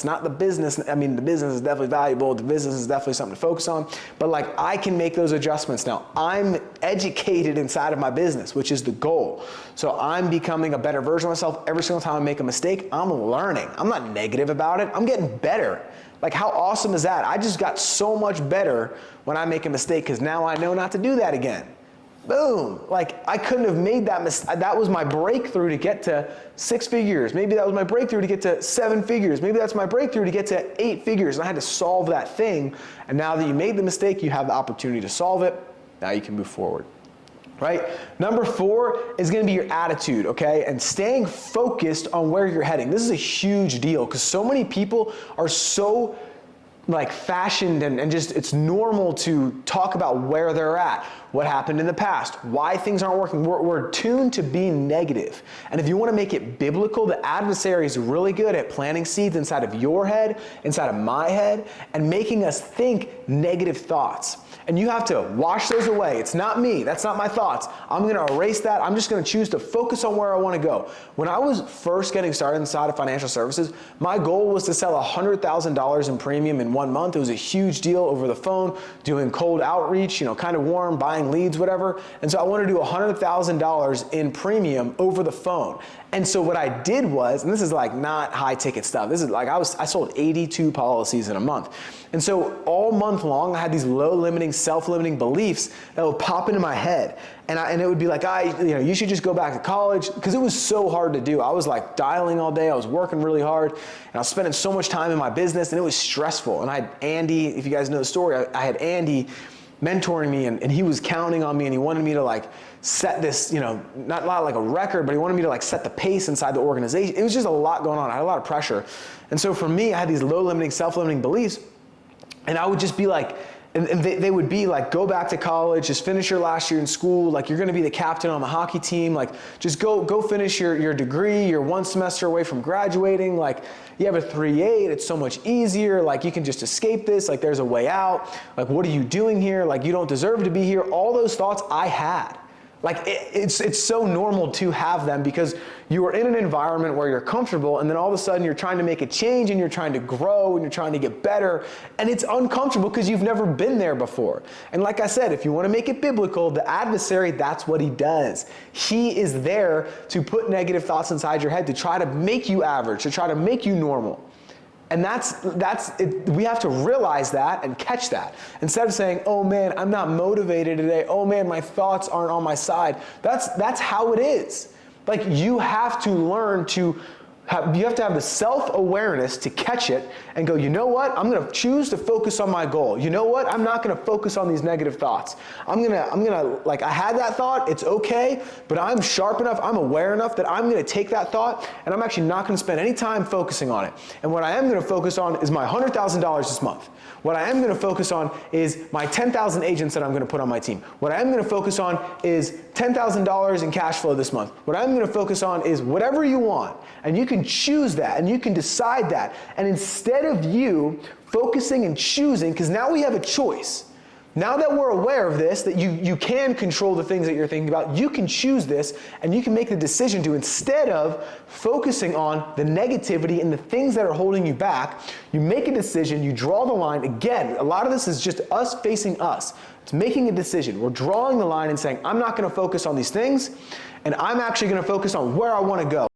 It's not the business. I mean, the business is definitely valuable. The business is definitely something to focus on. But like, I can make those adjustments now. I'm educated inside of my business, which is the goal. So I'm becoming a better version of myself. Every single time I make a mistake, I'm learning. I'm not negative about it. I'm getting better. Like, how awesome is that? I just got so much better when I make a mistake because now I know not to do that again. Boom. Like, I couldn't have made that mistake. That was my breakthrough to get to 6 figures. Maybe that was my breakthrough to get to 7 figures. Maybe that's my breakthrough to get to 8 figures. And I had to solve that thing. And now that you made the mistake, you have the opportunity to solve it. Now you can move forward. Right? Number 4 is going to be your attitude, okay? And staying focused on where you're heading. This is a huge deal because so many people are so like fashioned and just it's normal to talk about where they're at, what happened in the past, why things aren't working. We're tuned to being negative. And if you want to make it biblical, the adversary is really good at planting seeds inside of your head, inside of my head, and making us think negative thoughts. And you have to wash those away. It's not me. That's not my thoughts. I'm going to erase that. I'm just going to choose to focus on where I want to go. When I was first getting started inside of financial services, my goal was to sell $100,000 in premium in 1 month. It was a huge deal over the phone, doing cold outreach, kind of warm, buying leads, whatever. And so I wanted to do $100,000 in premium over the phone. And so what I did was, and this is like not high ticket stuff. This is like I sold 82 policies in a month. And so all month long, I had these low limiting, self-limiting beliefs that would pop into my head. And it would be like, you should just go back to college, because it was so hard to do. I was like dialing all day. I was working really hard, and I was spending so much time in my business, and it was stressful. And I had Andy, if you guys know the story, I had Andy mentoring me, and he was counting on me, and he wanted me to like set this, not like a record, but he wanted me to like set the pace inside the organization. It was just a lot going on. I had a lot of pressure. And so for me, I had these low limiting, self-limiting beliefs, and I would just be like, and they would be like, go back to college, just finish your last year in school, like you're gonna be the captain on the hockey team, like just go finish your degree, you're 1 semester away from graduating, like you have a 3.8, it's so much easier, like you can just escape this, like there's a way out, like what are you doing here, like you don't deserve to be here. All those thoughts I had. Like it's so normal to have them because you are in an environment where you're comfortable, and then all of a sudden you're trying to make a change and you're trying to grow and you're trying to get better, and it's uncomfortable because you've never been there before. And like I said, if you want to make it biblical, the adversary, that's what he does. He is there to put negative thoughts inside your head to try to make you average, to try to make you normal. And that's it. We have to realize that and catch that. Instead of saying, oh man, I'm not motivated today. Oh man, my thoughts aren't on my side. That's how it is. Like you have to learn to you have to have the self-awareness to catch it and go, you know what? I'm going to choose to focus on my goal. You know what? I'm not going to focus on these negative thoughts. I'm going to, like, I had that thought. It's okay, but I'm sharp enough. I'm aware enough that I'm going to take that thought and I'm actually not going to spend any time focusing on it. And what I am going to focus on is my $100,000 this month. What I am going to focus on is my 10,000 agents that I'm going to put on my team. What I am going to focus on is $10,000 in cash flow this month. What I'm going to focus on is whatever you want. And you can choose that and you can decide that. And instead of you focusing and choosing, because now we have a choice. Now that we're aware of this, that you can control the things that you're thinking about, you can choose this and you can make the decision to, instead of focusing on the negativity and the things that are holding you back, you make a decision, you draw the line. Again, a lot of this is just us facing us. It's making a decision. We're drawing the line and saying, I'm not going to focus on these things, and I'm actually going to focus on where I want to go.